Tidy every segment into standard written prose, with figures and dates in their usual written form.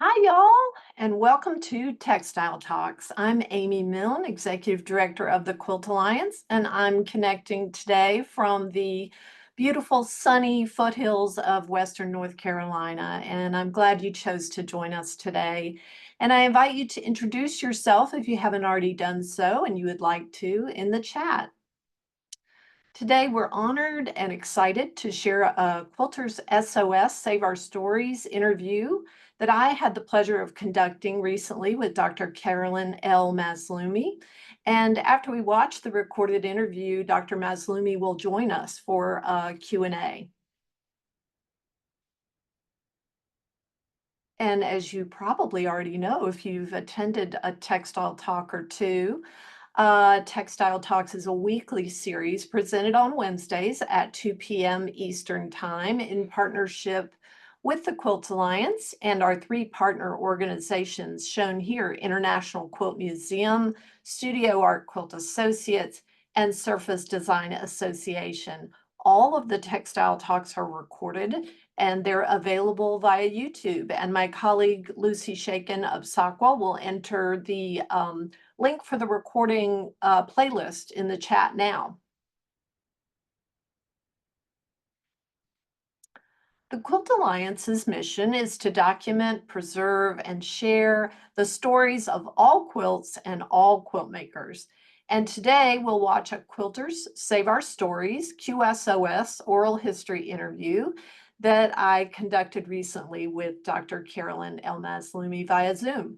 Hi, y'all, and welcome to Textile Talks. I'm Amy Milne, Executive Director of the Quilt Alliance, and I'm connecting today from the beautiful sunny foothills of Western North Carolina. And I'm glad you chose to join us today. And I invite you to introduce yourself if you haven't already done so and you would like to in the chat. Today, we're honored and excited to share a Quilters SOS Save Our Stories interview that I had the pleasure of conducting recently with Dr. Carolyn L. Mazloomi. And after we watch the recorded interview, Dr. Mazloomi will join us for a Q&A. And as you probably already know, if you've attended a textile talk or two, Textile Talks is a weekly series presented on Wednesdays at 2 p.m. Eastern Time in partnership with the Quilt Alliance and our three partner organizations shown here: International Quilt Museum, Studio Art Quilt Associates, and Surface Design Association. All of the Textile Talks are recorded and they're available via YouTube. And my colleague Lucy Shaken of Sockwell will enter the link for the recording playlist in the chat now. The Quilt Alliance's mission is to document, preserve, and share the stories of all quilts and all quilt makers. And today we'll watch a Quilters Save Our Stories QSOS oral history interview that I conducted recently with Dr. Carolyn L. Mazloomi via Zoom.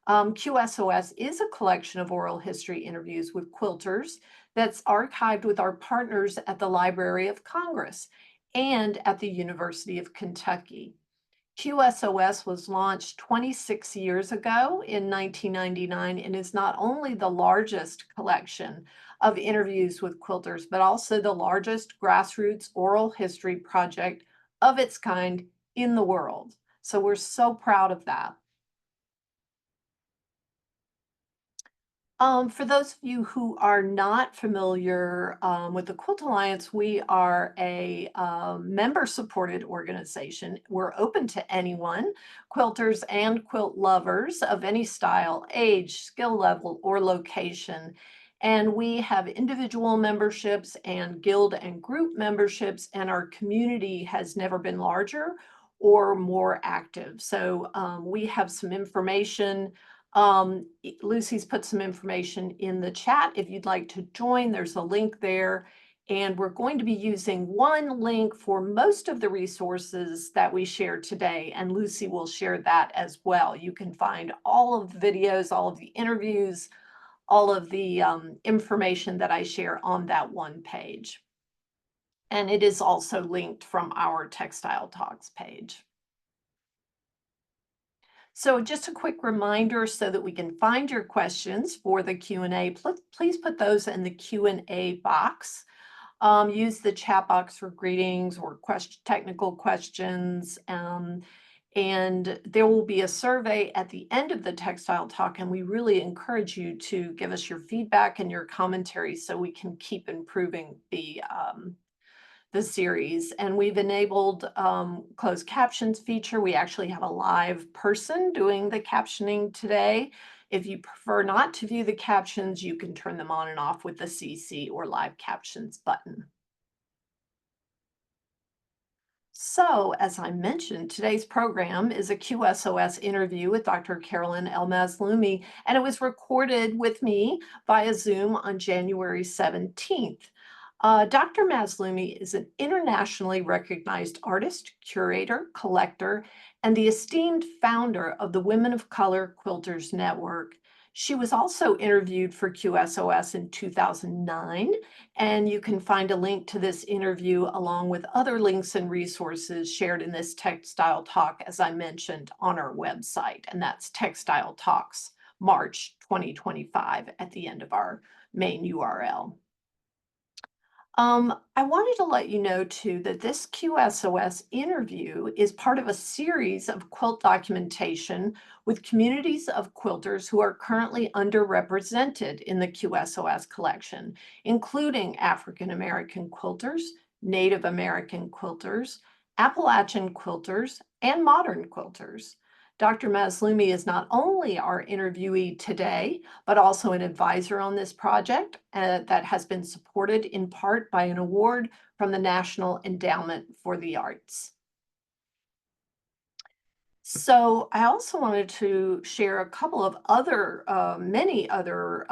QSOS is a collection of oral history interviews with quilters that's archived with our partners at the Library of Congress and at the University of Kentucky. QSOS was launched 26 years ago in 1999 and is not only the largest collection of interviews with quilters, but also the largest grassroots oral history project of its kind in the world. So we're so proud of that. For those of you who are not familiar with the Quilt Alliance, we are a member-supported organization. We're open to anyone, quilters and quilt lovers of any style, age, skill level, or location. And we have individual memberships and guild and group memberships, and our community has never been larger or more active. So we have some information. Lucy's put some information in the chat. If you'd like to join, there's a link there. And we're going to be using one link for most of the resources that we share today. And Lucy will share that as well. You can find all of the videos, all of the interviews, all of the information that I share on that one page. And it is also linked from our Textile Talks page. So just a quick reminder so that we can find your questions for the Q&A, please put those in the Q&A box. Use the chat box for greetings or technical questions. And there will be a survey at the end of the Textile Talk, and we really encourage you to give us your feedback and your commentary so we can keep improving the series. And we've enabled closed captions feature. We actually have a live person doing the captioning today. If you prefer not to view the captions, you can turn them on and off with the CC or live captions button. So, as I mentioned, today's program is a QSOS interview with Dr. Carolyn L. Mazloomi, and it was recorded with me via Zoom on January 17th. Dr. Mazloomi is an internationally recognized artist, curator, collector, and the esteemed founder of the Women of Color Quilters Network. She was also interviewed for QSOS in 2009, and you can find a link to this interview along with other links and resources shared in this Textile Talk, as I mentioned, on our website, and that's Textile Talks, March 2025 at the end of our main URL. I wanted to let you know too that this QSOS interview is part of a series of quilt documentation with communities of quilters who are currently underrepresented in the QSOS collection, including African American quilters, Native American quilters, Appalachian quilters, and modern quilters. Dr. Mazloomi is not only our interviewee today, but also an advisor on this project that has been supported in part by an award from the National Endowment for the Arts. So I also wanted to share a couple of other, many other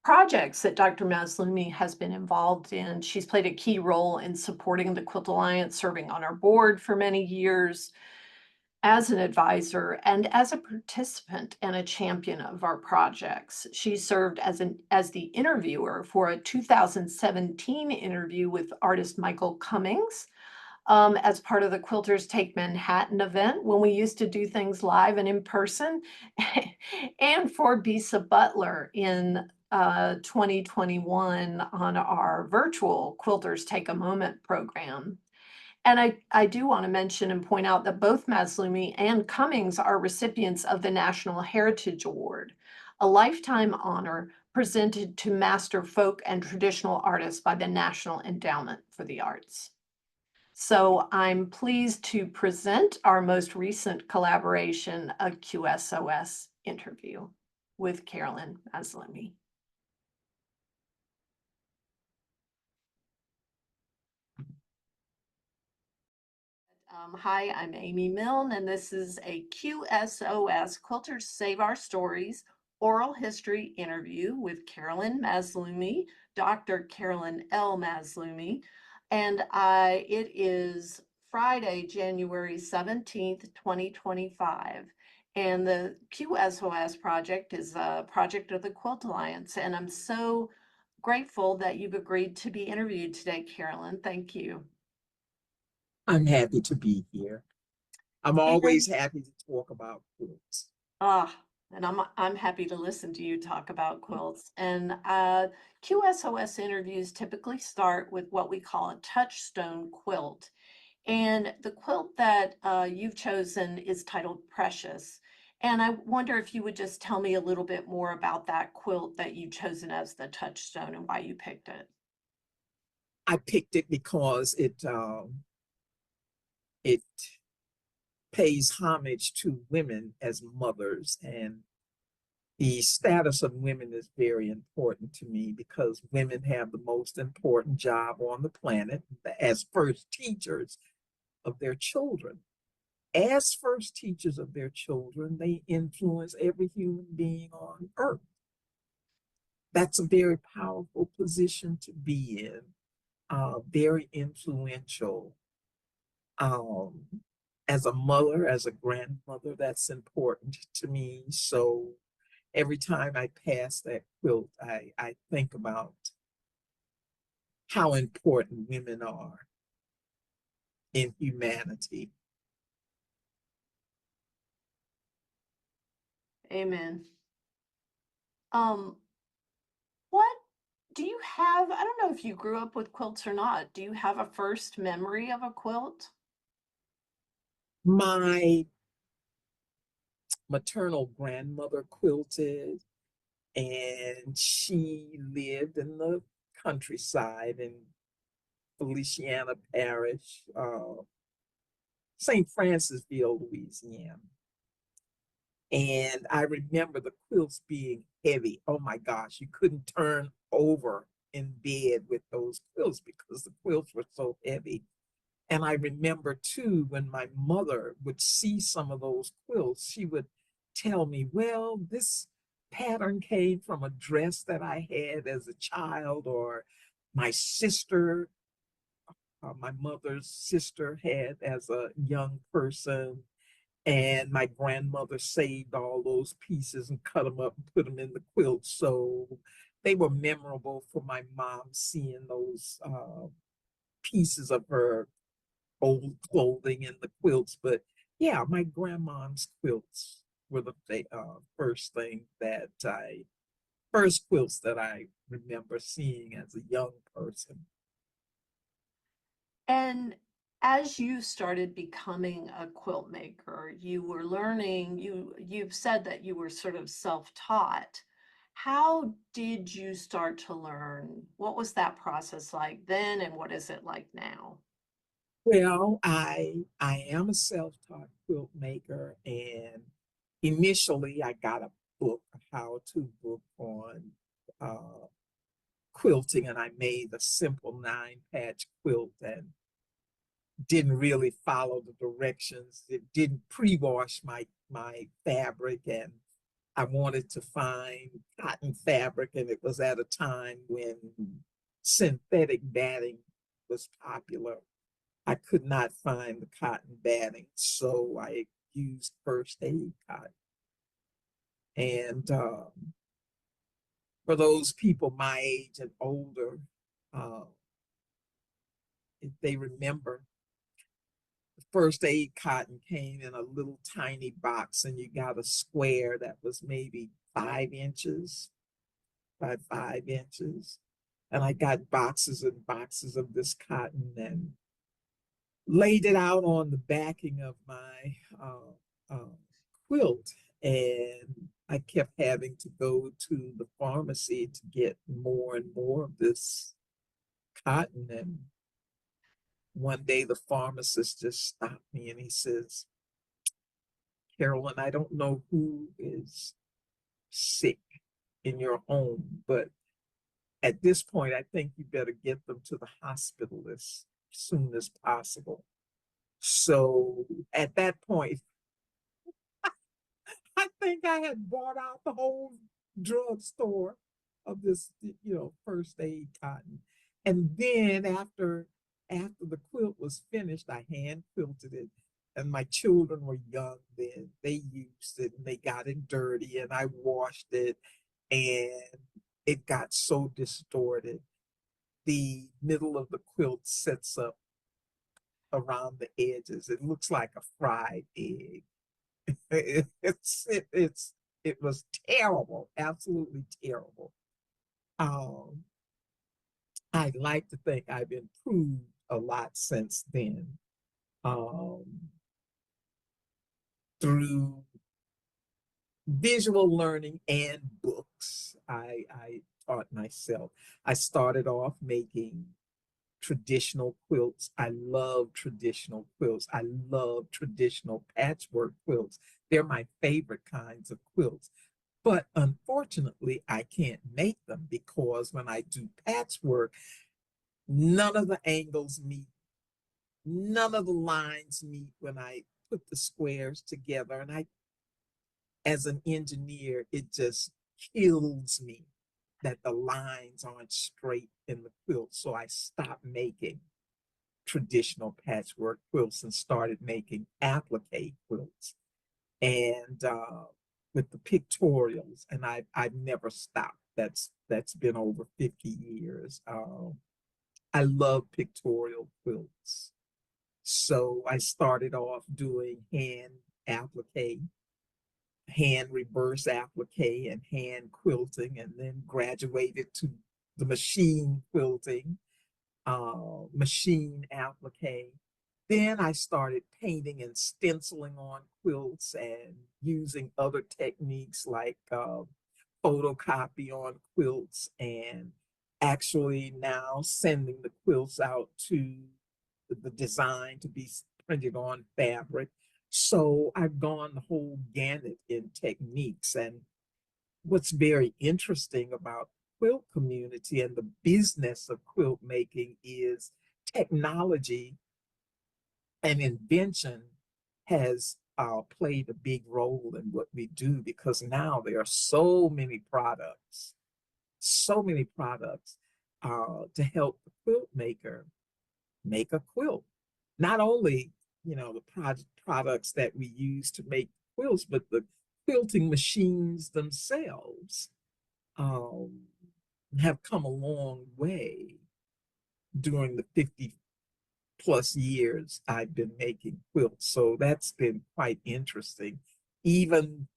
projects that Dr. Mazloomi has been involved in. She's played a key role in supporting the Quilt Alliance, serving on our board for many years as an advisor and as a participant and a champion of our projects. She served as the interviewer for a 2017 interview with artist Michael Cummings, as part of the Quilters Take Manhattan event when we used to do things live and in person, and for Bisa Butler in 2021 on our virtual Quilters Take a Moment program. And I do want to mention and point out that both Mazloomi and Cummings are recipients of the National Heritage Award, a lifetime honor presented to master folk and traditional artists by the National Endowment for the Arts. So I'm pleased to present our most recent collaboration, a QSOS interview with Carolyn Mazloomi. Hi, I'm Amy Milne, and this is a QSOS, Quilters Save Our Stories, oral history interview with Carolyn Mazloomi, Dr. Carolyn L. Mazloomi, and it is Friday, January 17th, 2025. And the QSOS project is a project of the Quilt Alliance, and I'm so grateful that you've agreed to be interviewed today, Carolyn. Thank you. I'm happy to be here. I'm always happy to talk about quilts. And I'm happy to listen to you talk about quilts. And QSOS interviews typically start with what we call a touchstone quilt. And the quilt that you've chosen is titled Precious. And I wonder if you would just tell me a little bit more about that quilt that you've chosen as the touchstone and why you picked it. I picked it because it pays homage to women as mothers, and the status of women is very important to me because women have the most important job on the planet as first teachers of their children. As first teachers of their children, they influence every human being on earth. That's a very powerful position to be in, very influential. As a mother, as a grandmother, that's important to me. So every time I pass that quilt, I think about how important women are in humanity. Amen. What do you have? I don't know if you grew up with quilts or not. Do you have a first memory of a quilt? My maternal grandmother quilted, and she lived in the countryside in Feliciana Parish, St. Francisville, Louisiana. And I remember the quilts being heavy. Oh my gosh, you couldn't turn over in bed with those quilts because the quilts were so heavy. And I remember too, when my mother would see some of those quilts, she would tell me, well, this pattern came from a dress that I had as a child, or my sister, my mother's sister had as a young person. And my grandmother saved all those pieces and cut them up and put them in the quilt. So they were memorable for my mom seeing those pieces of her old clothing in the quilts. But yeah, my grandma's quilts were the first quilts that I remember seeing as a young person. And as you started becoming a quilt maker, you were learning, you've said that you were sort of self-taught. How did you start to learn? What was that process like then, and what is it like now? Well, I am a self-taught quilt maker, and initially I got a book, a how-to book on uh, quilting, and I made a simple 9-patch quilt and didn't really follow the directions. It didn't pre-wash my fabric, and I wanted to find cotton fabric, and it was at a time when synthetic batting was popular. I could not find the cotton batting, so I used first aid cotton. And for those people my age and older, uh, if they remember, the first aid cotton came in a little tiny box, and you got a square that was maybe 5 inches by 5 inches. And I got boxes and boxes of this cotton and laid it out on the backing of my quilt. And I kept having to go to the pharmacy to get more and more of this cotton. And one day the pharmacist just stopped me and he says, Carolyn, I don't know who is sick in your home, but at this point, I think you better get them to the hospital as soon as possible. So at that point, I think I had bought out the whole drugstore of this, first aid cotton. And then after the quilt was finished, I hand quilted it. And my children were young then. They used it and they got it dirty, and I washed it, and it got so distorted. The middle of the quilt sets up around the edges. It looks like a fried egg. It was terrible, absolutely terrible. Um, I'd like to think I've improved a lot since then, um, through visual learning and books. I taught myself. I started off making traditional quilts. I love traditional quilts. I love traditional patchwork quilts. They're my favorite kinds of quilts. But unfortunately, I can't make them because when I do patchwork, none of the angles meet, none of the lines meet when I put the squares together. And as an engineer, it just kills me that the lines aren't straight in the quilt. So I stopped making traditional patchwork quilts and started making applique quilts and with the pictorials, and I've never stopped. That's been over 50 years. I love pictorial quilts, so I started off doing hand applique, hand reverse applique, and hand quilting, and then graduated to the machine quilting, machine applique. Then I started painting and stenciling on quilts and using other techniques like photocopy on quilts, and actually now sending the quilts out to the design to be printed on fabric. So I've gone the whole gamut in techniques. And what's very interesting about quilt community and the business of quilt making is technology and invention has played a big role in what we do, because now there are so many products to help the quilt maker make a quilt. Not only, the products that we use to make quilts, but the quilting machines themselves um, have come a long way during the 50 plus years I've been making quilts. So that's been quite interesting. Even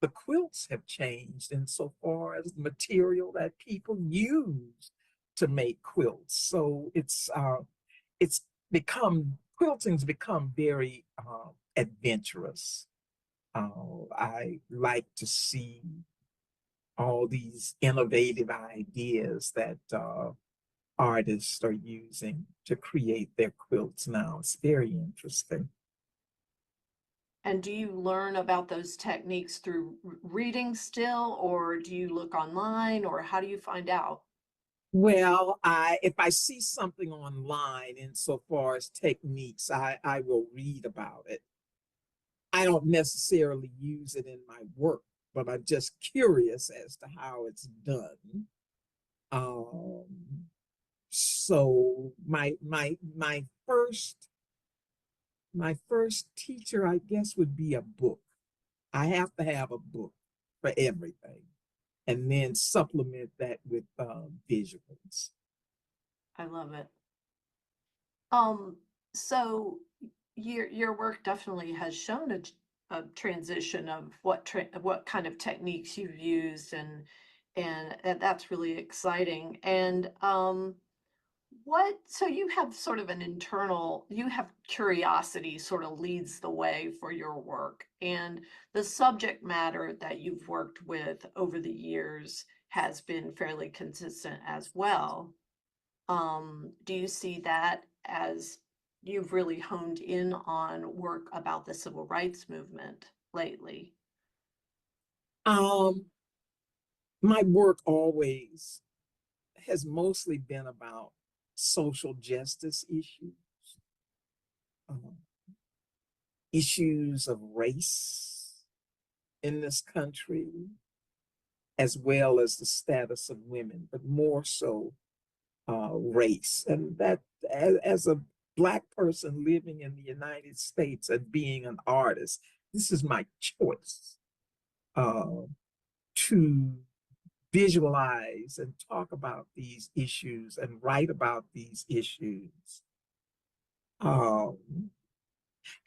the quilts have changed insofar as the material that people use to make quilts. So it's become quilting's become very adventurous. I like to see all these innovative ideas that artists are using to create their quilts now. It's very interesting. And do you learn about those techniques through reading still, or do you look online, or how do you find out? Well, if I see something online insofar as techniques, I will read about it. I don't necessarily use it in my work, but I'm just curious as to how it's done. Um, so my first teacher, I guess, would be a book. I have to have a book for everything, and then supplement that with visuals. I love it. Um, so your work definitely has shown a transition of what kind of techniques you've used, and that's really exciting. And what so you have sort of an internal you have curiosity sort of leads the way for your work, and the subject matter that you've worked with over the years has been fairly consistent as well. Do you see that as you've really honed in on work about the civil rights movement lately? Um, my work always has mostly been about social justice issues, um, issues of race in this country, as well as the status of women, but more so race. And that, as a Black person living in the United States and being an artist, this is my choice uh, to visualize and talk about these issues and write about these issues. Um,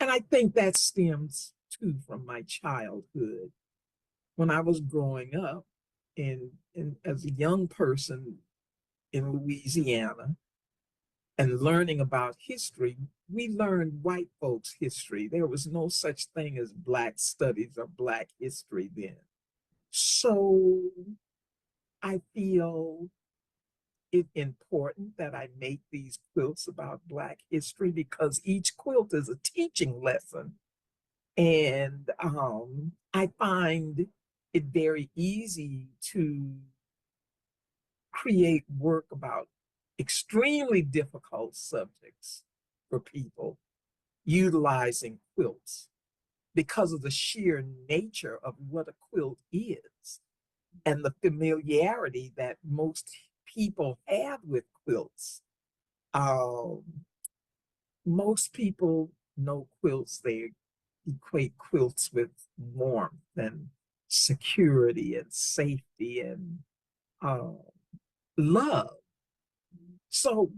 and I think that stems too from my childhood. When I was growing up as a young person in Louisiana and learning about history, we learned white folks' history. There was no such thing as Black studies or Black history then. So I feel it important that I make these quilts about Black history because each quilt is a teaching lesson. And I find it very easy to create work about extremely difficult subjects for people utilizing quilts because of the sheer nature of what a quilt is and the familiarity that most people have with quilts. Um, Most people know quilts, they equate quilts with warmth and security and safety and uh, love. So,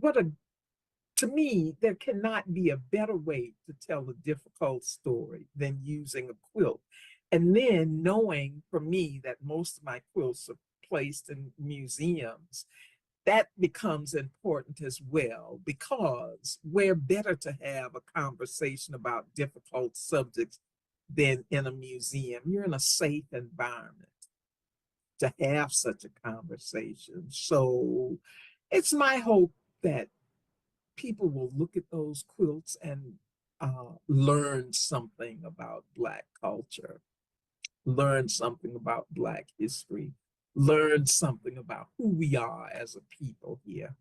to me, there cannot be a better way to tell a difficult story than using a quilt. And then knowing for me that most of my quilts are placed in museums, that becomes important as well because we're better to have a conversation about difficult subjects than in a museum. You're in a safe environment to have such a conversation. So it's my hope that people will look at those quilts and learn something about Black culture, learn something about Black history, learn something about who we are as a people here.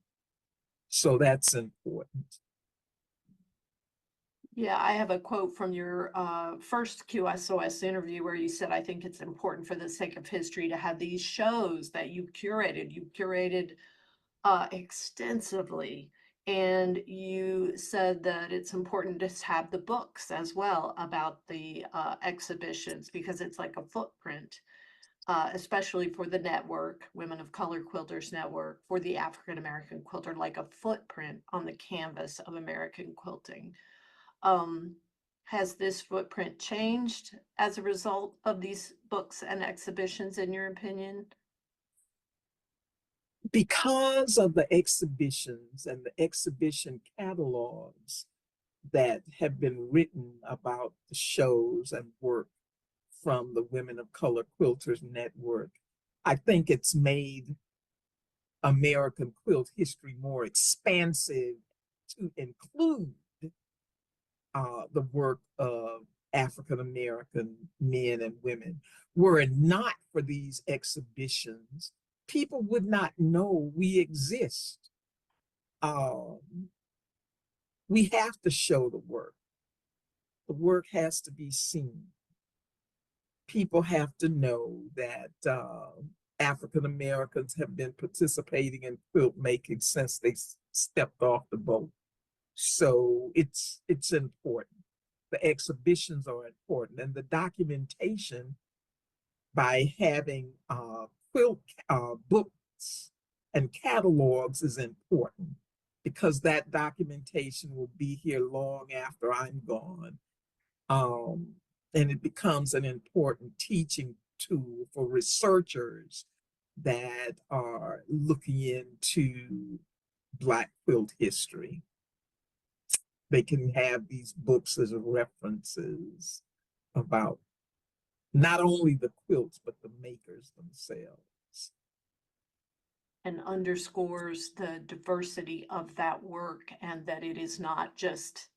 So that's important. Yeah, I have a quote from your first QSOS interview where you said, I think it's important for the sake of history to have these shows that you curated. You curated extensively. And you said that it's important to have the books as well about the exhibitions because it's like a footprint, especially for the network, Women of Color Quilters Network, for the African American quilter, like a footprint on the canvas of American quilting. Um, has this footprint changed as a result of these books and exhibitions, in your opinion? Because of the exhibitions and the exhibition catalogs that have been written about the shows and work from the Women of Color Quilters Network, I think it's made American quilt history more expansive to include the work of African American men and women. Were it not for these exhibitions, people would not know we exist. Um, we have to show the work. The work has to be seen. People have to know that African Americans have been participating in quilt making since they stepped off the boat. So it's important. The exhibitions are important, and the documentation by having quilt books and catalogs is important because that documentation will be here long after I'm gone. Um, and it becomes an important teaching tool for researchers that are looking into Black quilt history. They can have these books as references about not only the quilts, but the makers themselves. And underscores the diversity of that work and that it is not just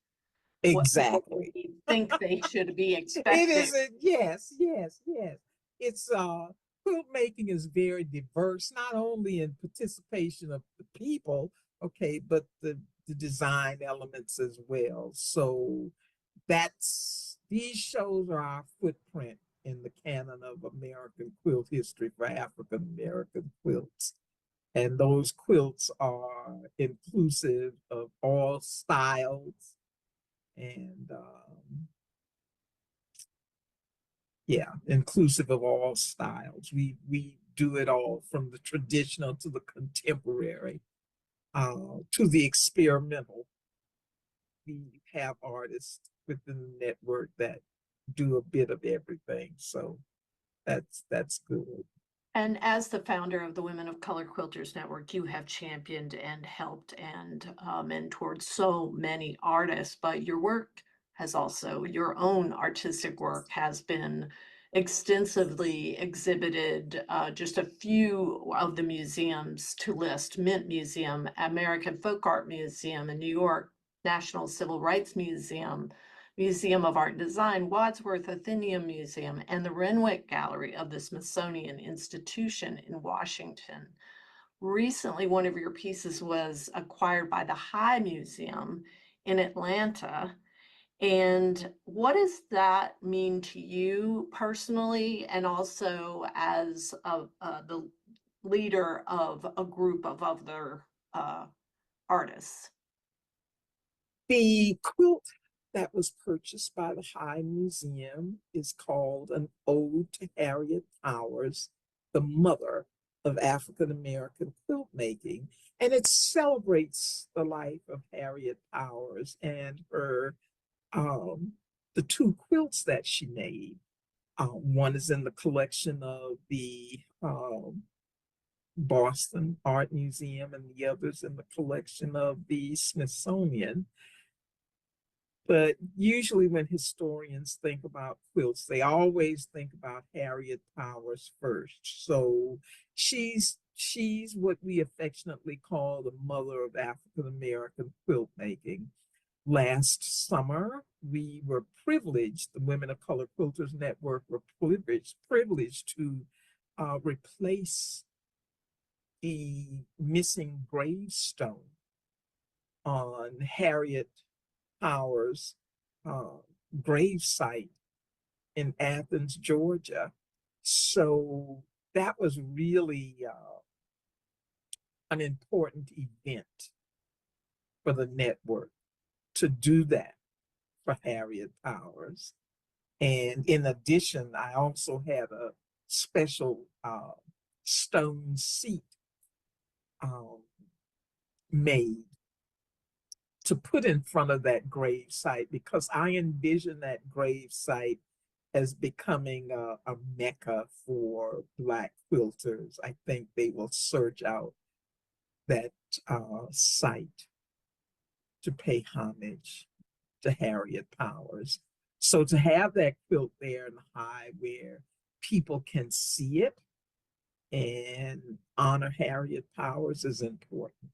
what people Exactly. maybe think they should be It expecting. isn't, yes, yes, yes. It's quilt making is very diverse, not only in participation of the people, okay, but the design elements as well. So that's these shows are our footprint in the canon of American quilt history for African American quilts. And those quilts are inclusive of all styles and yeah, inclusive of all styles. We do it all from the traditional to the contemporary to the experimental. We have artists within the network that do a bit of everything. So that's good. And as the founder of the Women of Color Quilters Network, you have championed and helped and mentored so many artists, but your work has also, your own artistic work has been extensively exhibited. Just a few of the museums to list: Mint Museum, American Folk Art Museum in New York, National Civil Rights Museum, Museum of Art and Design, Wadsworth Atheneum Museum, and the Renwick Gallery of the Smithsonian Institution in Washington. Recently, one of your pieces was acquired by the High Museum in Atlanta. And what does that mean to you personally, and also as the leader of a group of other artists? The quilt that was purchased by the High Museum is called An Ode to Harriet Towers, the mother of African American quilt making. And it celebrates the life of Harriet Towers and her the two quilts that she made. One is in the collection of the Boston Art Museum, and the other's in the collection of the Smithsonian. But usually, when historians think about quilts, they always think about Harriet Towers first. So she's what we affectionately call the mother of African American quilt making. Last summer, we were privileged, the Women of Color Quilters Network were privileged to replace the missing gravestone on Harriet Towers' grave site in Athens, Georgia. So that was really an important event for the network to do that for Harriet Towers. And in addition, I also had a special stone seat um, made to put in front of that grave site because I envision that grave site as becoming a mecca for Black quilters. I think they will search out that site to pay homage to Harriet Towers. So to have that quilt there in the High where people can see it and honor Harriet Powers is important.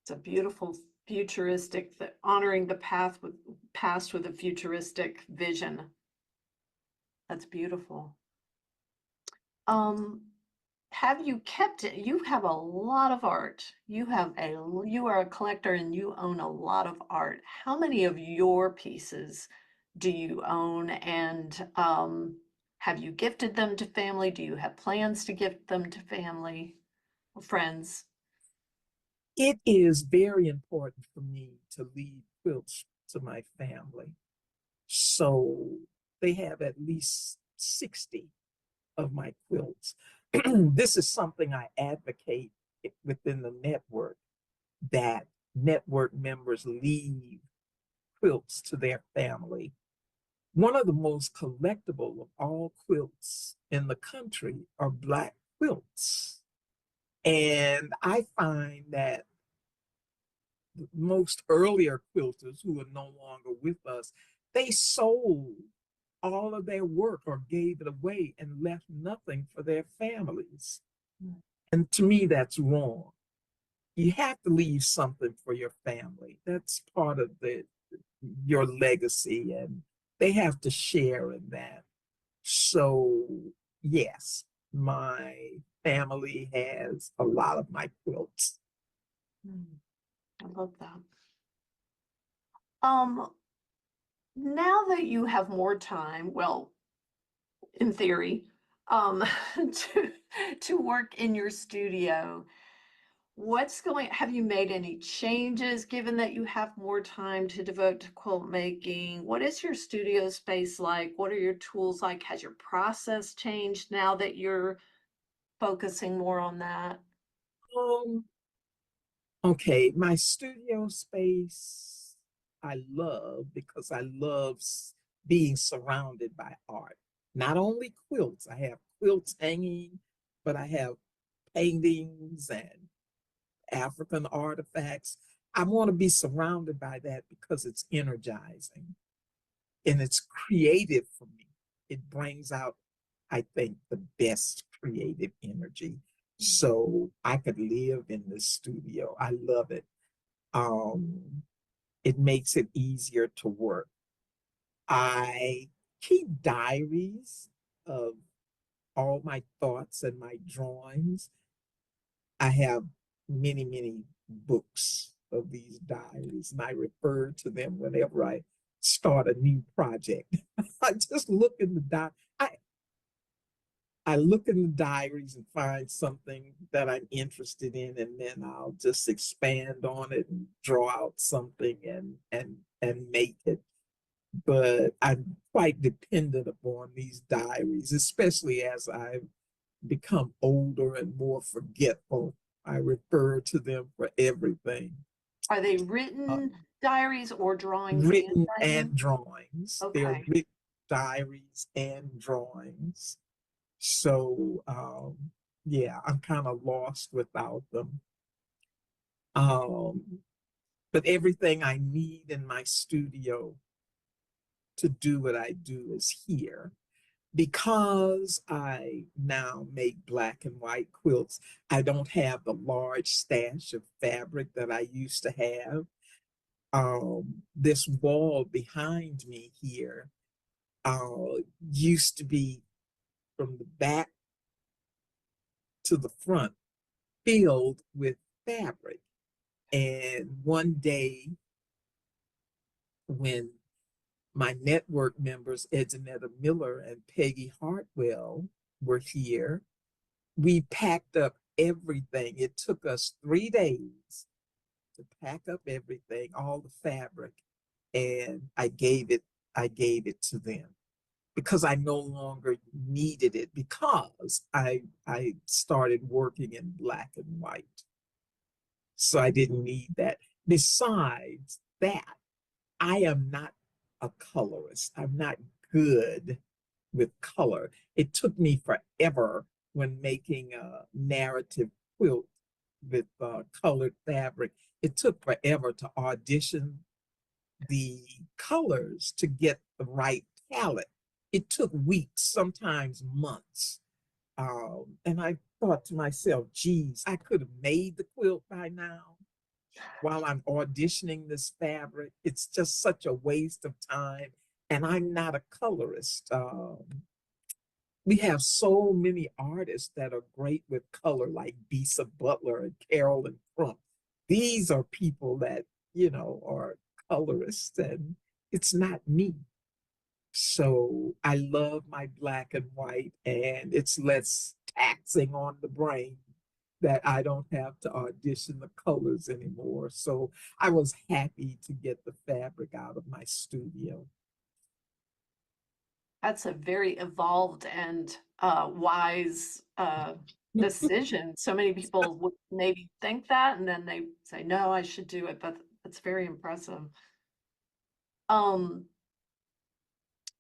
It's a beautiful futuristic, honoring the past with a futuristic vision. That's beautiful. Um, have you kept it? You have a lot of art. You are a collector and you own a lot of art. How many of your pieces do you own? And have you gifted them to family? Do you have plans to gift them to family or friends? It is very important for me to leave quilts to my family. So they have at least 60 of my quilts. This is something I advocate within the network, that network members leave quilts to their family. One of the most collectible of all quilts in the country are Black quilts. And I find that most earlier quilters who are no longer with us, they sold all of their work or gave it away and left nothing for their families. And to me, that's wrong. You have to leave something for your family. That's part of your legacy, and they have to share in that. So, yes, my family has a lot of my quilts. I love that. Um, Now that you have more time, well, in theory, um, to work in your studio, have you made any changes given that you have more time to devote to quilt making? What is your studio space like? What are your tools like? Has your process changed now that you're focusing more on that? Um, okay, my studio space I love because I love being surrounded by art. Not only quilts, I have quilts hanging, but I have paintings and African artifacts. I want to be surrounded by that because it's energizing and it's creative for me. It brings out, I think, the best creative energy. So I could live in the studio. I love it. Um, it makes it easier to work. I keep diaries of all my thoughts and my drawings. I have many, many books of these diaries, and I refer to them whenever I start a new project. I just look in the I look in the diaries and find something that I'm interested in, and then I'll just expand on it and draw out something and make it. But I'm quite dependent upon these diaries, especially as I've become older and more forgetful. I refer to them for everything. Are they Uh, written diaries or drawings Written handwriting? and drawings. They're Okay. written diaries and drawings. So yeah, I'm kind of lost without them. Um, but everything I need in my studio to do what I do is here. Because I now make black and white quilts, I don't have the large stash of fabric that I used to have. This wall behind me here used to be from the back to the front filled with fabric. And one day when my network members, Edjanetta Miller and Peggy Hartwell, were here, we packed up everything. It took us 3 days to pack up everything, all the fabric, and I gave it to them because I no longer needed it because I started working in black and white. So I didn't need that. Besides that, I am not a colorist. I'm not good with color. It took me forever when making a narrative quilt with colored fabric. It took forever to audition the colors to get the right palette. It took weeks, sometimes months. And I thought to myself, geez, I could have made the quilt by now while I'm auditioning this fabric. It's just such a waste of time. And I'm not a colorist. We have so many artists that are great with color, like Bisa Butler and Carolyn. These are people that, are colorists, and it's not me. So I love my black and white, and it's less taxing on the brain that I don't have to audition the colors anymore. So I was happy to get the fabric out of my studio. That's a very evolved and wise decision. So many people would maybe think that, and then they say, no, I should do it, but that's very impressive. Um,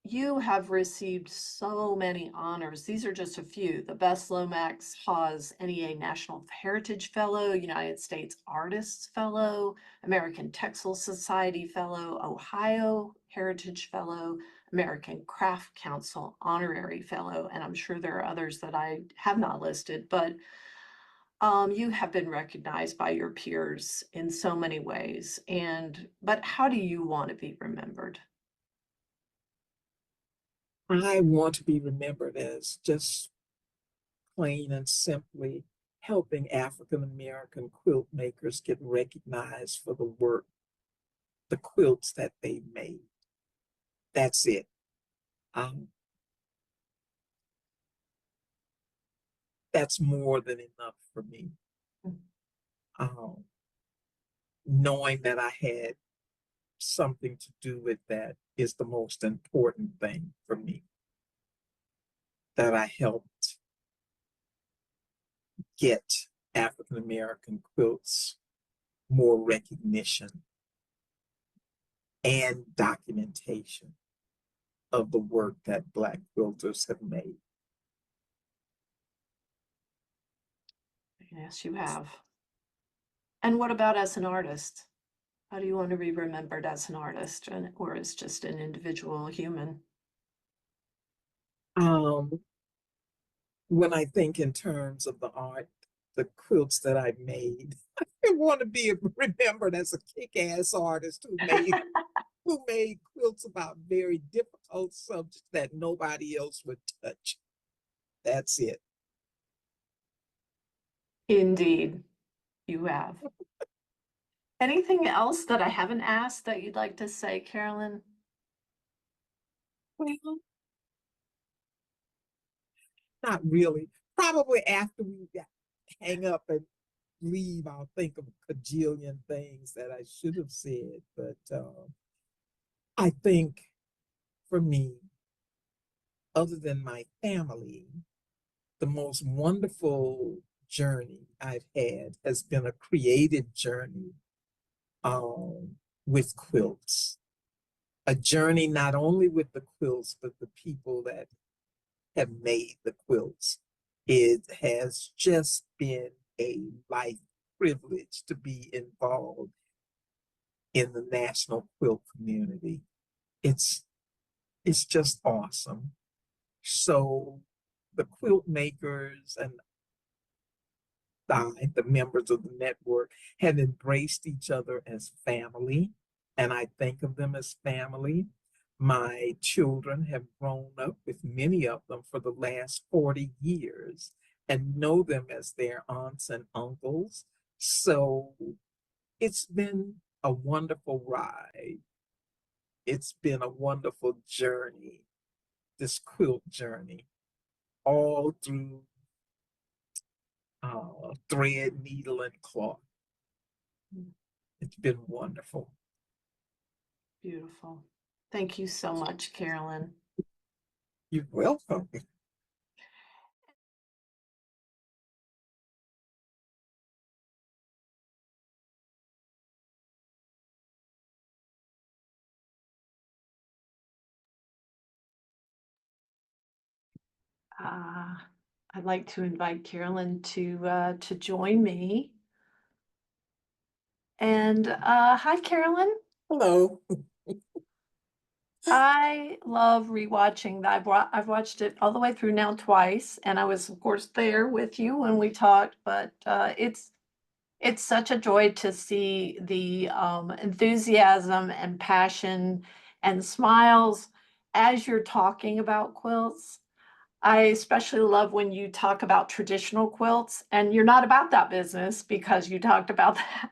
You have received so many honors. These are just a few. The Best Lomax Haws NEA National Heritage Fellow, United States Artists Fellow, American Textile Society Fellow, Ohio Heritage Fellow, American Craft Council Honorary Fellow, and I'm sure there are others that I have not listed, but you have been recognized by your peers in so many ways. But how do you want to be remembered? I want to be remembered as just plain and simply helping African American quilt makers get recognized for the work, the quilts that they made. That's it. Um, that's more than enough for me. Um, Knowing that I had something to do with that is the most important thing for me. That I helped get African American quilts more recognition and documentation of the work that Black quilters have made. Yes, you have. And what about as an artist? How do you want to be remembered as an artist or as just an individual human? Um, when I think in terms of the art, the quilts that I made, I want to be remembered as a kick-ass artist who made quilts about very difficult subjects that nobody else would touch. That's it. Indeed, you have. Anything else that I haven't asked that you'd like to say, Carolyn? Well, not really. Probably after we hang up and leave, I'll think of a cajillion things that I should have said. But I think for me, other than my family, the most wonderful journey I've had has been a creative journey um, with quilts. A journey not only with the quilts, but the people that have made the quilts. It has just been a life privilege to be involved in the national quilt community. It's it's just awesome. So the quilt makers and the members of the network, have embraced each other as family, and I think of them as family. My children have grown up with many of them for the last 40 years and know them as their aunts and uncles. So it's been a wonderful ride. It's been a wonderful journey, this quilt journey, all through thread, needle, and cloth. It's been wonderful. Beautiful. Thank you so much, Carolyn. You're welcome. Uh, I'd like to invite Carolyn to join me. And hi, Carolyn. Hello. I love rewatching that. I've watched it all the way through now twice, and I was, of course, there with you when we talked, but it's such a joy to see the enthusiasm and passion and smiles as you're talking about quilts. I especially love when you talk about traditional quilts, and you're not about that business because you talked about that.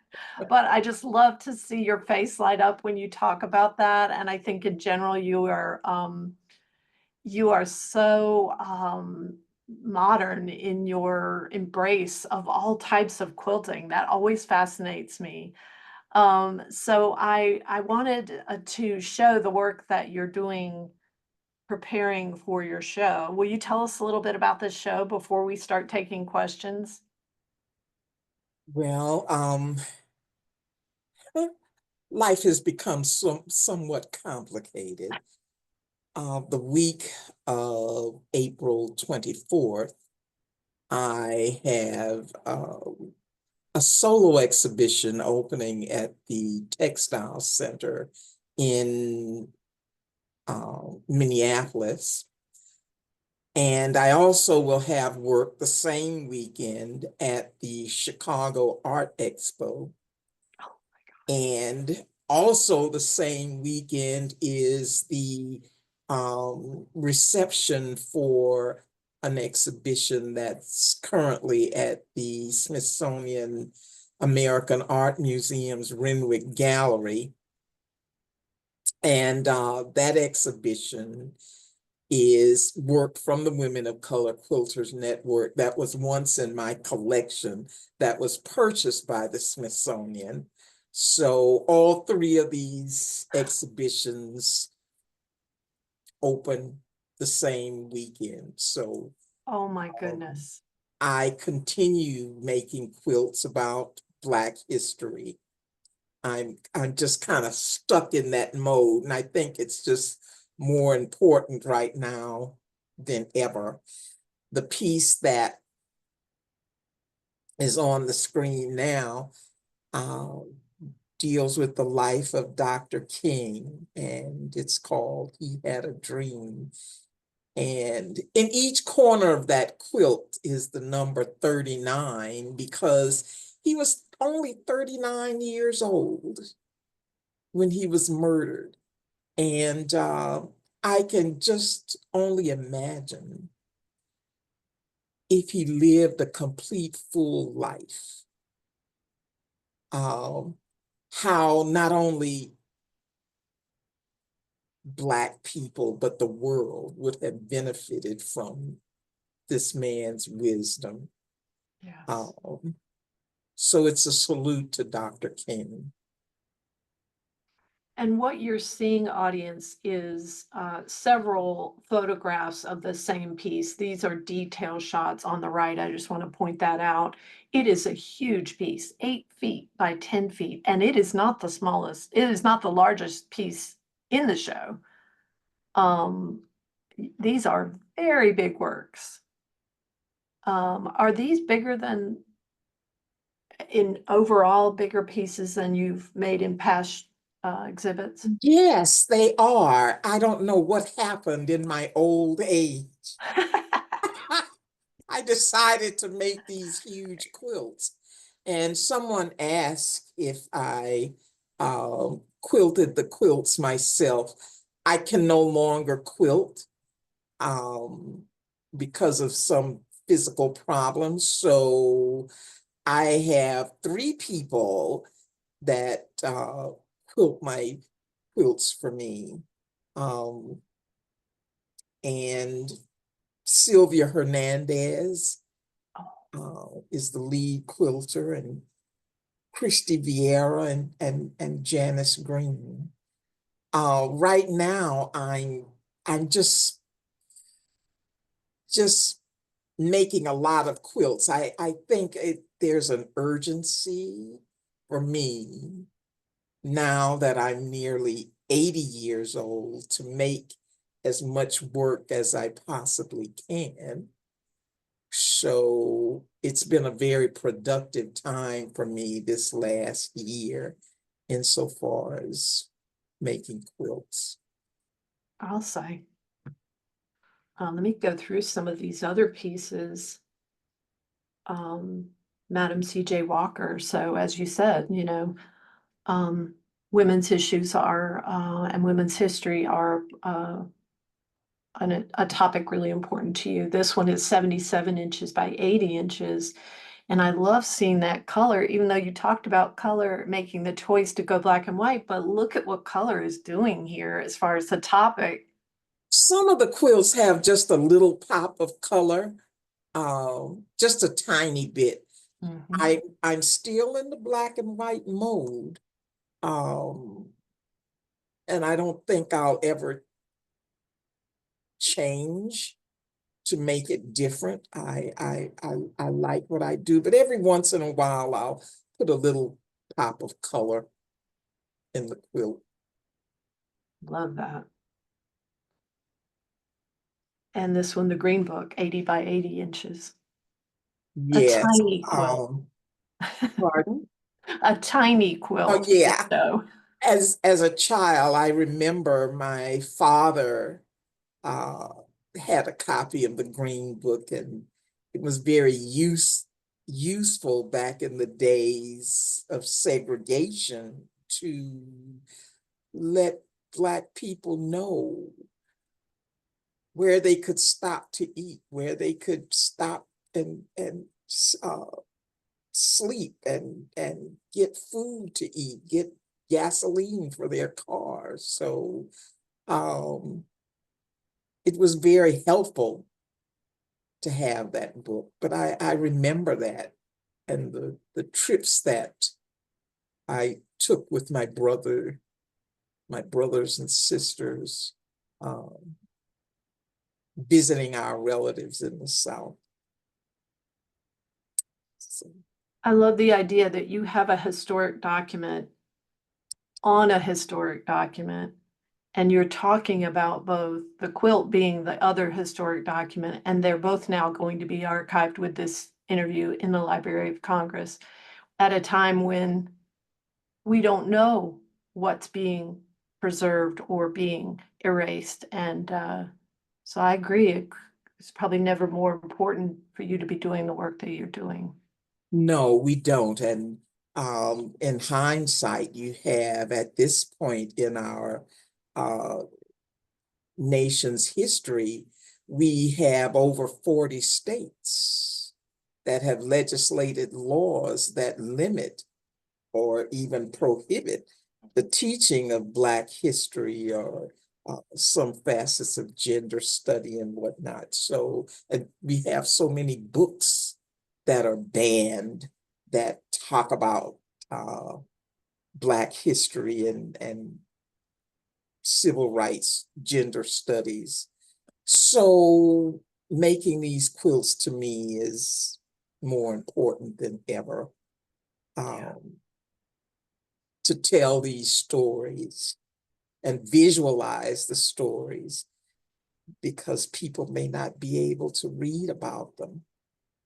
But I just love to see your face light up when you talk about that. And I think in general, you are so modern in your embrace of all types of quilting. That always fascinates me. So I wanted to show the work that you're doing preparing for your show. Will you tell us a little bit about this show before we start taking questions? Well, life has become somewhat complicated. The week of April 24th, I have a solo exhibition opening at the Textile Center in Minneapolis. And I also will have work the same weekend at the Chicago Art Expo. Oh my And also the same weekend is the reception for an exhibition that's currently at the Smithsonian American Art Museum's Renwick Gallery. And that exhibition is work from the Women of Color Quilters Network that was once in my collection that was purchased by the Smithsonian. So all three of these exhibitions open the same weekend. So Oh my um, goodness. I continue making quilts about Black history. I'm just kind of stuck in that mode, and I think it's just more important right now than ever. The piece that is on the screen now uh, deals with the life of Dr. King, and it's called He Had a Dream. And in each corner of that quilt is the number 39 because he was only 39 years old when he was murdered. And I can just only imagine if he lived a complete full life, um, how not only Black people, but the world would have benefited from this man's wisdom. Yes. Um, so it's a salute to Dr. King. And what you're seeing, audience, is several photographs of the same piece. These are detail shots on the right. I just want to point that out. It is a huge piece, 8 feet by 10 feet, and it is not the smallest, it is not the largest piece in the show. Um, these are very big works. Are these bigger than, in overall, bigger pieces than you've made in past exhibits? Yes, they are. I don't know what happened in my old age. I decided to make these huge quilts. And someone asked if I quilted the quilts myself. I can no longer quilt um, because of some physical problems. So I have three people that quilt my quilts for me. Um, and Sylvia Hernandez is the lead quilter, and Christy Vieira and Janice Green. Right now, I'm just making a lot of quilts. I think there's an urgency for me now that I'm nearly 80 years old to make as much work as I possibly can. So it's been a very productive time for me this last year insofar as making quilts. I'll say. Let me go through some of these other pieces. Madam C.J. Walker. So as you said, um, women's issues are, and women's history are a topic really important to you. This one is 77 inches by 80 inches. And I love seeing that color, even though you talked about color making the choice to go black and white, but look at what color is doing here as far as the topic. Some of the quilts have just a little pop of color, just a tiny bit. Mhm. I'm still in the black and white mode, um, and I don't think I'll ever change to make it different. I like what I do, but every once in a while I'll put a little pop of color in the quilt. Love that. And this one, the Green Book, 80 by 80 inches. A Yes. tiny quilt. Pardon? A tiny Oh quilt yeah. window. As a child, I remember my father uh, had a copy of the Green Book, and it was very useful back in the days of segregation to let Black people know where they could stop to eat, where they could stop and uh, sleep and get food to eat, get gasoline for their cars. So um, it was very helpful to have that book. But I remember that and the trips that I took with my brothers and sisters, um, visiting our relatives in the South. So, I love the idea that you have a historic document on a historic document, and you're talking about both the quilt being the other historic document, and they're both now going to be archived with this interview in the Library of Congress at a time when we don't know what's being preserved or being erased. And so I agree. It's probably never more important for you to be doing the work that you're doing. no, we don't. And in hindsight, you have at this point in our uh, nation's history, we have over 40 states that have legislated laws that limit or even prohibit the teaching of Black history or some facets of gender study and whatnot. So we have so many books that are banned that talk about Black history and civil rights, gender studies. So making these quilts to me is more important than ever. Yeah. Um, to tell these stories and visualize the stories because people may not be able to read about them.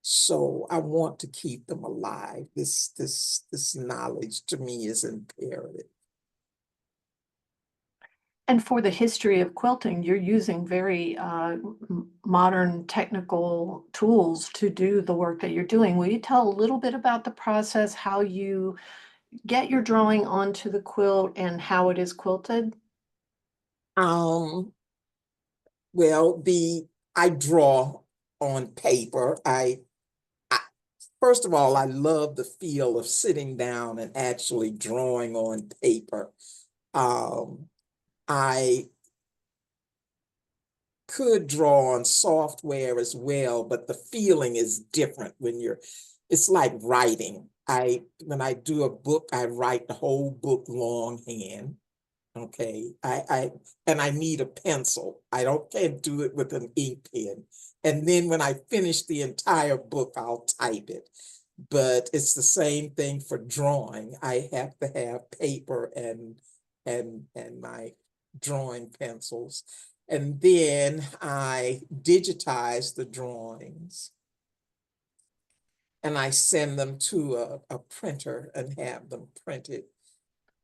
So I want to keep them alive. This knowledge to me is imperative. And for the history of quilting, you're using very modern technical tools to do the work that you're doing. Will you tell a little bit about the process, how you get your drawing onto the quilt and how it is quilted? Um, well, the I draw on paper. I first of all, I love the feel of sitting down and actually drawing on paper. Um, I could draw on software as well, but the feeling is different when it's like writing. When I do a book, I write the whole book longhand. Okay. And I need a pencil. Can't do it with an ink pen. And then when I finish the entire book, I'll type it. But it's the same thing for drawing. I have to have paper and my drawing pencils. And then I digitize the drawings and I send them to a printer and have them printed.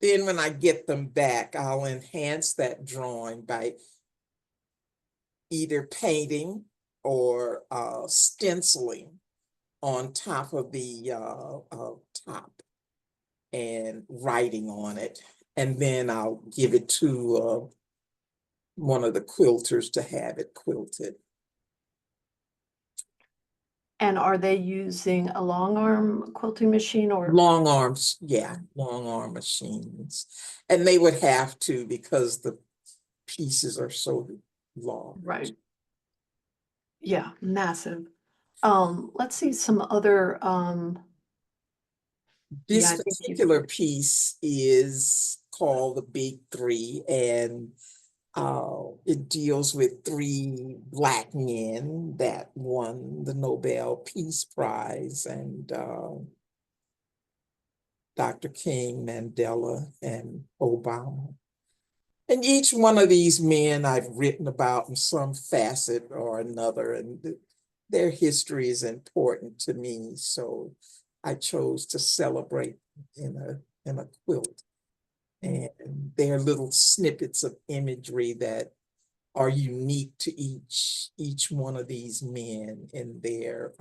Then when I get them back, I'll enhance that drawing by either painting or stenciling on top of the top and writing on it. And then I'll give it to one of the quilters to have it quilted. And are they using a long arm quilting machine or? Long arms, yeah, long arm machines. And they would have to because the pieces are so large. Right. Yeah, massive. Let's see some other, yeah, This I think you, particular piece is called the Big Three, and it deals with three Black men that won the Nobel Peace Prize, and Dr. King, Mandela, and Obama. And each one of these men I've written about in some facet or another, and their history is important to me. So I chose to celebrate in a quilt. And they're little snippets of imagery that are unique to each one of these men in their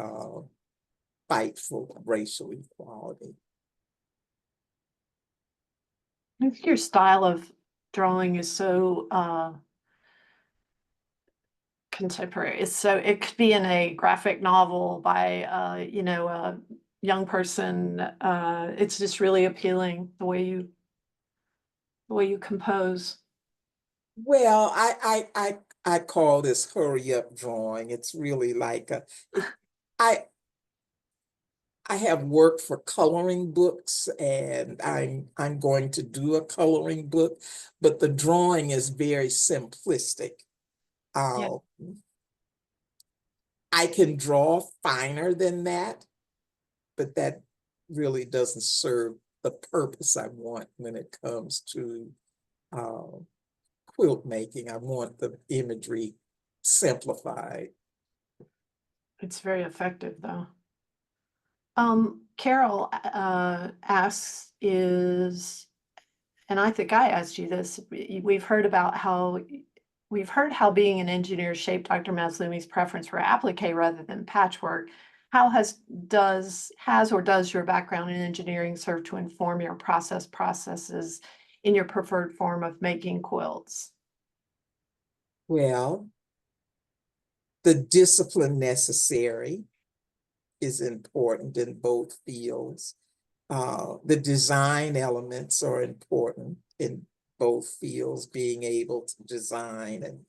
fight for racial equality. I think your style of drawing is so contemporary. It's so, it could be in a graphic novel by you know, a young person. It's just really appealing the way you compose. Well, I call this hurry up drawing. It's really like I I have worked for coloring books, and I'm going to do a coloring book, but the drawing is very simplistic. Yeah. Uh, I can draw finer than that, but that really doesn't serve the purpose I want when it comes to uh, quilt making. I want the imagery simplified. It's very effective though. Carol asks is, and I think I asked you this, we've heard about how, we've heard how being an engineer shaped Dr. Mazloomi's preference for applique rather than patchwork. How has or does your background in engineering serve to inform your processes in your preferred form of making quilts? Well, the discipline necessary is important in both fields. The design elements are important in both fields, being able to design and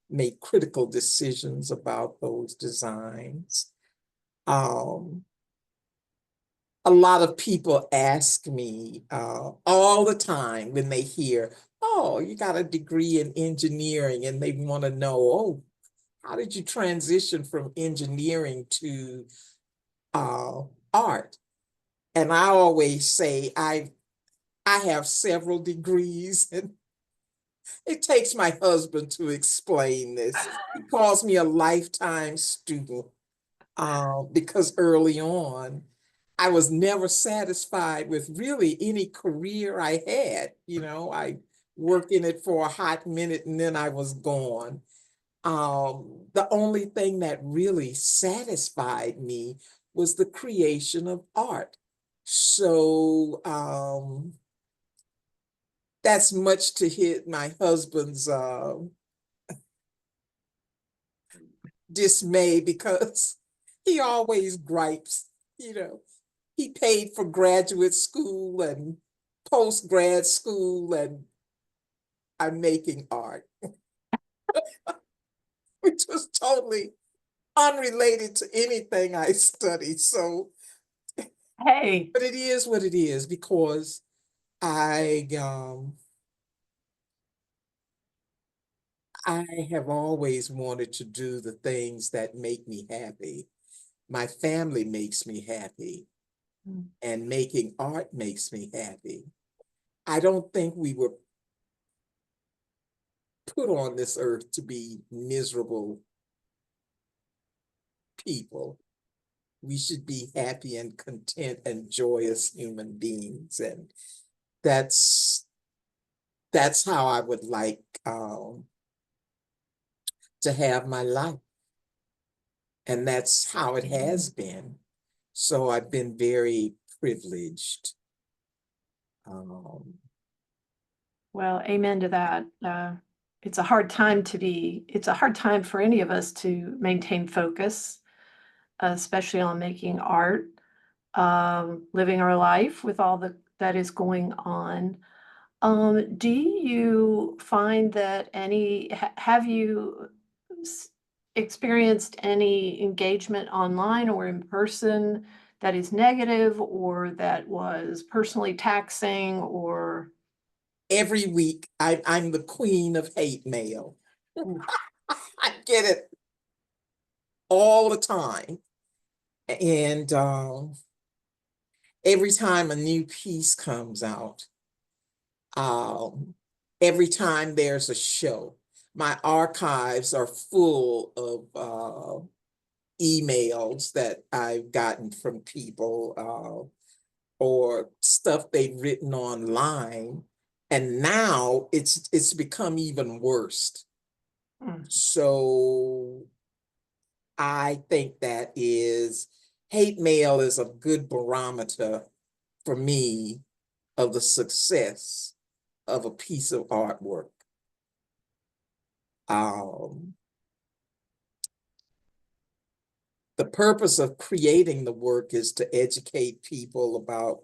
make critical decisions about those designs. A lot of people ask me all the time when they hear, oh, you got a degree in engineering, and they want to know, oh, how did you transition from engineering to art? And I always say I have several degrees, and it takes my husband to explain this. He calls me a lifetime student because early on, I was never satisfied with really any career I had. You know, I worked in it for a hot minute and then I was gone. The only thing that really satisfied me was the creation of art. So that's much to hit my husband's dismay, because he always gripes, you know. He paid for graduate school and post-grad school, and I'm making art, which was totally unrelated to anything I studied. So, Hey, but it is what it is, because I I have always wanted to do the things that make me happy. My family makes me happy, and making art makes me happy. I don't think we were put on this earth to be miserable people. We should be happy and content and joyous human beings. And that's how I would like to have my life. And that's how it has been. So I've been very privileged. Um, Well, amen to that. It's a hard time it's a hard time for any of us to maintain focus, especially on making art, living our life with all that is going on. Do you find that have you s- experienced any engagement online or in person that is negative or that was personally taxing or? every week, I'm the queen of hate mail. Oof. I get it all the time. And every time a new piece comes out, um, every time there's a show, my archives are full of emails that I've gotten from people or stuff they've written online. And now it's become even worse. Mm. So I think hate mail is a good barometer for me of the success of a piece of artwork. Um, the purpose of creating the work is to educate people about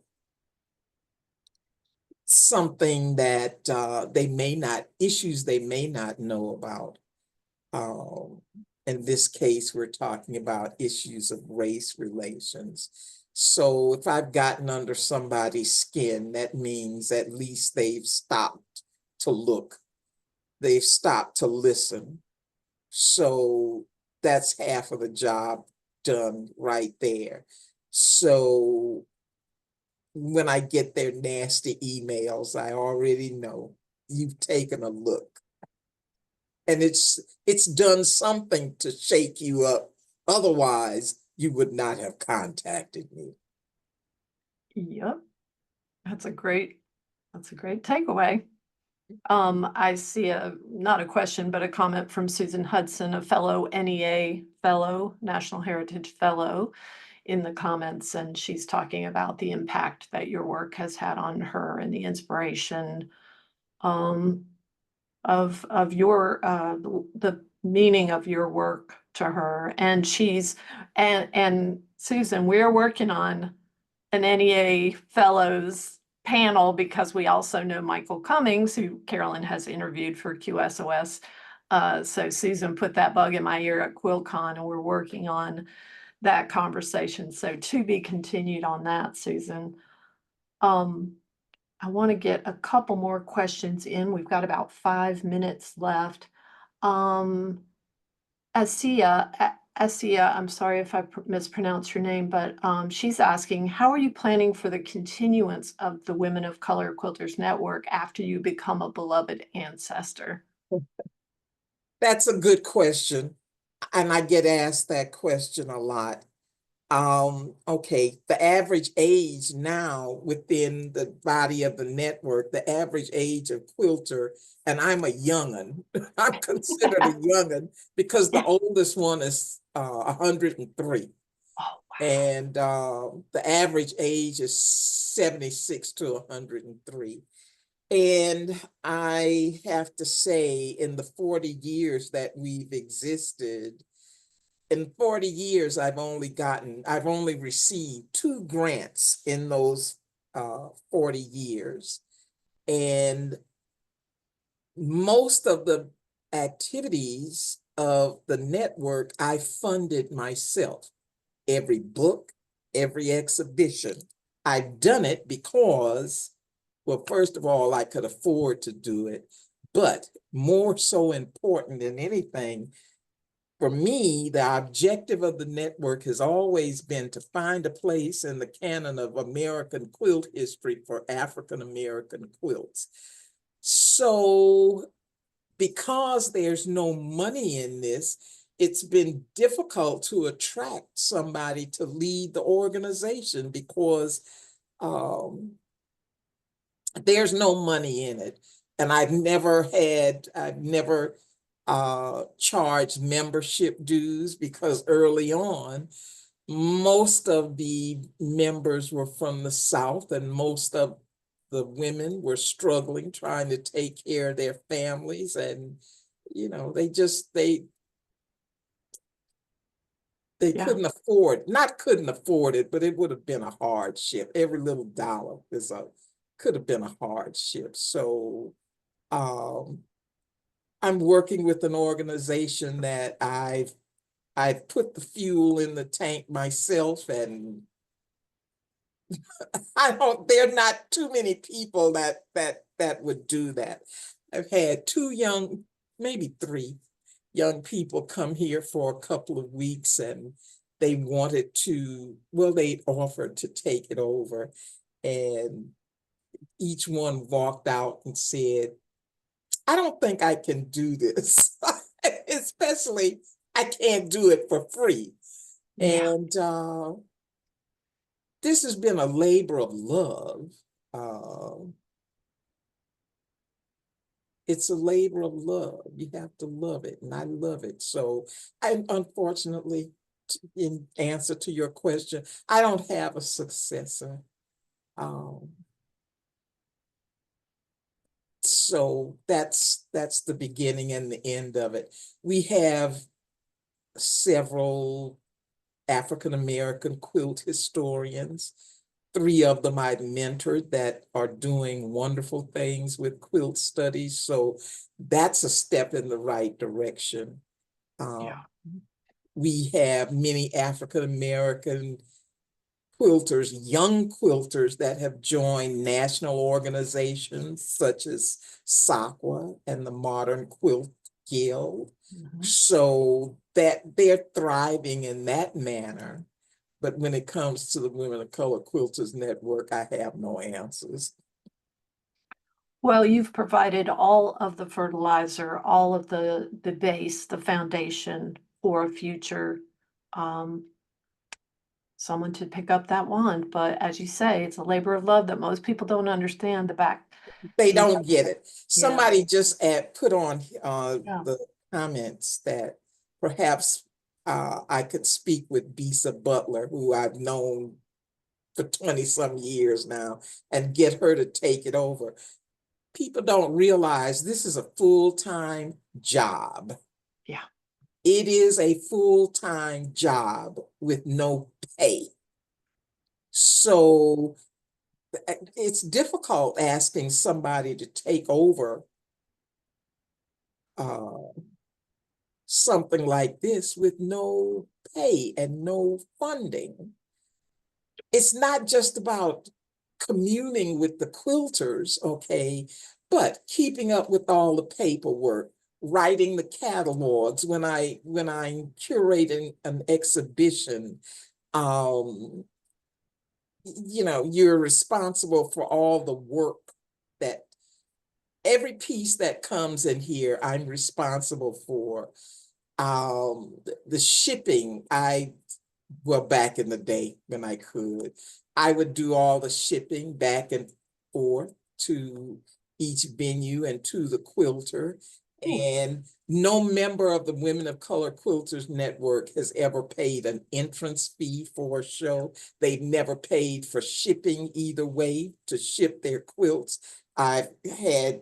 something that issues they may not know about. Um, in this case, we're talking about issues of race relations. So if I've gotten under somebody's skin, that means at least they've stopped to look, they've stopped to listen. So that's half of the job done right there. So when I get their nasty emails, I already know you've taken a look and it's done something to shake you up. Otherwise, you would not have contacted me. Yep, that's a great takeaway. I see not a question, but a comment from Susan Hudson, a fellow NEA fellow, National Heritage Fellow, in the comments, and she's talking about the impact that your work has had on her and the inspiration um, of your the meaning of your work to her. And Susan, we're working on an NEA Fellows panel because we also know Michael Cummings, who Carolyn has interviewed for QSOS. So Susan put that bug in my ear at QuilCon, and we're working on that conversation. So to be continued on that, Susan. Um, I want to get a couple more questions in. We've got about 5 minutes left. Um, Asia, I'm sorry if I mispronounced your name, but she's asking, how are you planning for the continuance of the Women of Color Quilters Network after you become a beloved ancestor? That's a good question. And I get asked that question a lot. Okay, the average age now within the body of the network, the average age of quilter, and I'm a young'un. I'm considered a young'un because the oldest one is 103. Oh, And the average age is 76 to 103. And I have to say, in the 40 years that we've existed, in 40 years, I've only received 2 grants in those 40 years. And most of the activities of the network, I funded myself. Every book, every exhibition. I've done it because, well, first of all, I could afford to do it, but more so important than anything, for me, the objective of the network has always been to find a place in the canon of American quilt history for African American quilts. So, because there's no money in this, it's been difficult to attract somebody to lead the organization because um, there's no money in it. And I've never charge membership dues because early on, most of the members were from the South, and most of the women were struggling, trying to take care of their families. And, they Yeah. couldn't afford it, but it would have been a hardship. Every little dollar could have been a hardship. So um, I'm working with an organization that I've put the fuel in the tank myself, and there are not too many people that would do that. I've had maybe three young people come here for a couple of weeks, and they they offered to take it over. And each one walked out and said, I don't think I can do this. Especially, I can't do it for free. Yeah. And this has been a labor of love. Uh, it's a labor of love. You have to love it, and I love it. So I unfortunately, in answer to your question, I don't have a successor. Um, so that's the beginning and the end of it. We have several African American quilt historians. Three of them I've mentored that are doing wonderful things with quilt studies. So that's a step in the right direction. Uh, Yeah. we have many African American quilters, young quilters that have joined national organizations such as SAQA and the Modern Quilt Guild. Mhm. So that they're thriving in that manner. But when it comes to the Women of Color Quilters Network, I have no answers. Well, you've provided all of the fertilizer, all of the base, the foundation for a future um, someone to pick up that wand. But as you say, it's a labor of love that most people don't understand the back. They The don't get it. yeah, Somebody just put on yeah. the comments that perhaps I could speak with Bisa Butler, who I've known for 20 some years now, and get her to take it over. People don't realize this is a full-time job. Yeah. It is a full-time job with no pay. So it's difficult asking somebody to take over uh, something like this with no pay and no funding. It's not just about communing with the quilters, okay, but keeping up with all the paperwork, writing the catalogs when I'm curating an exhibition. Um, you're responsible for all the work that every piece that comes in here, I'm responsible for. The shipping, well, back in the day when I could, I would do all the shipping back and forth to each venue and to the quilter. Ooh, And no member of the Women of Color Quilters Network has ever paid an entrance fee for a show. They've never paid for shipping either way to ship their quilts. I've had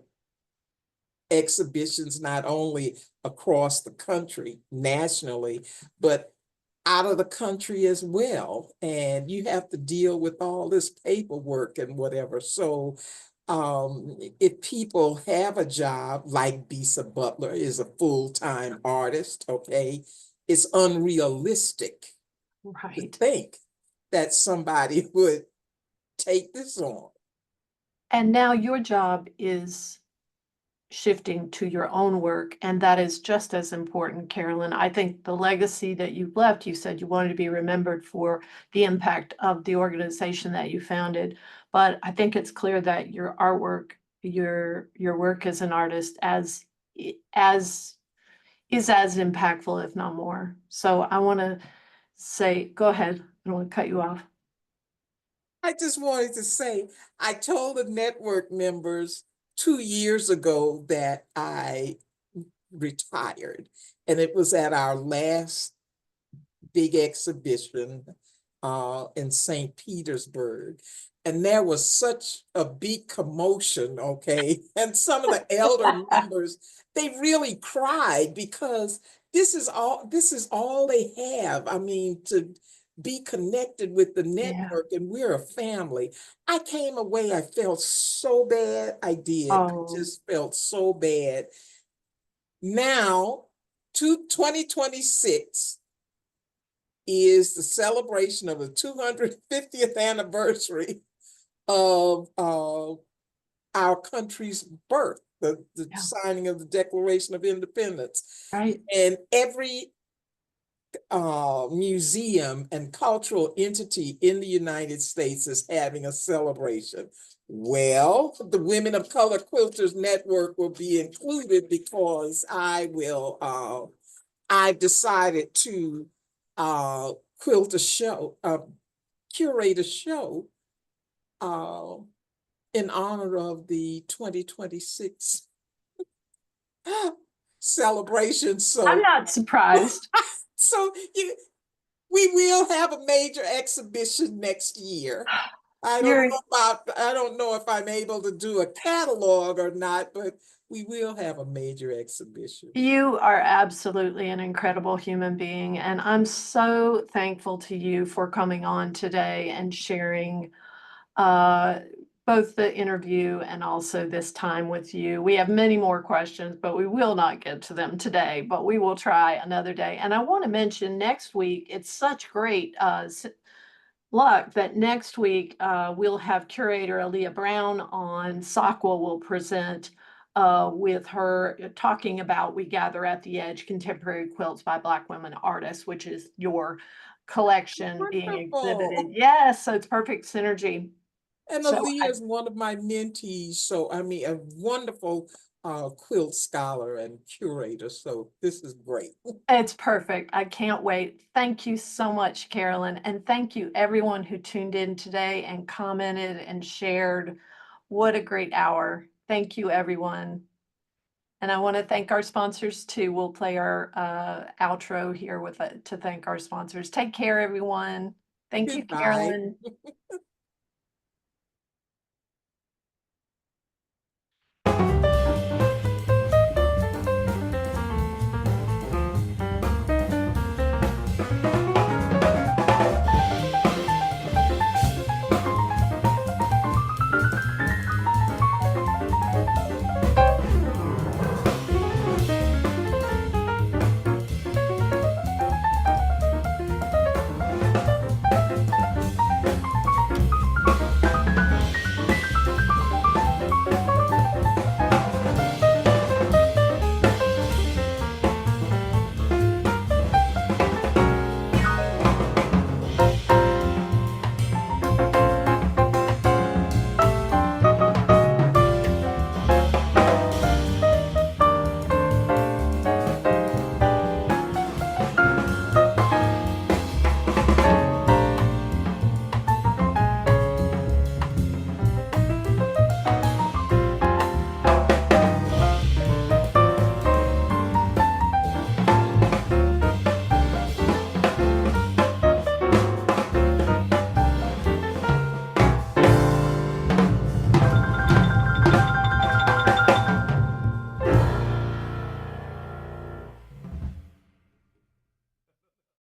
exhibitions not only across the country, nationally, but out of the country as well. And you have to deal with all this paperwork and whatever. So if people have a job like Bisa Butler is a full-time artist, okay, it's unrealistic to right. think that somebody would take this on. And now your job is shifting to your own work, and that is just as important, Carolyn. I think the legacy that you've left, you said you wanted to be remembered for the impact of the organization that you founded, but I think it's clear that your artwork, your work as an artist as is as impactful, if not more. So I want to say, go ahead. I don't want to cut you off. I just wanted to say, I told the network members 2 years ago that I retired. And it was at our last big exhibition in St. Petersburg. And there was such a big commotion, okay? And some of the elder members, they really cried because this is all they have. I mean, to be connected with the Yeah. network, and we're a family. I came away, I felt so bad. I did. I Oh, just felt so bad. Now, to 2026 is the celebration of the 250th anniversary of our country's birth, the yeah, signing of the Declaration of Independence. right. And every museum and cultural entity in the United States is having a celebration. Well, the Women of Color Quilters Network will be included because I've decided to uh, quilt a show, curate a show uh, in honor of the 2026 celebration. I'm So, not surprised. so we will have a major exhibition next year. You're I don't know if I'm able to do a catalog or not, but we will have a major exhibition. You are absolutely an incredible human being, and I'm so thankful to you for coming on today and sharing uh, both the interview and also this time with you. We have many more questions, but we will not get to them today, but we will try another day. And I want to mention next week, it's such great luck that next week we'll have curator Aaliyah Brown on. Sakwa will present with her talking about We Gather at the Edge Contemporary Quilts by Black Women Artists, which is your collection being exhibited. Wonderful. Yes, so it's perfect synergy. And So Aaliyah is one of my mentees. So, I mean, a wonderful quilt scholar and curator. So, this is great. it's perfect. I can't wait. Thank you so much, Carolyn. And thank you, everyone who tuned in today and commented and shared. What a great hour. Thank you, everyone. And I want to thank our sponsors too. We'll play our outro here with to thank our sponsors. Take care, everyone. Thank you, Goodbye. Carolyn.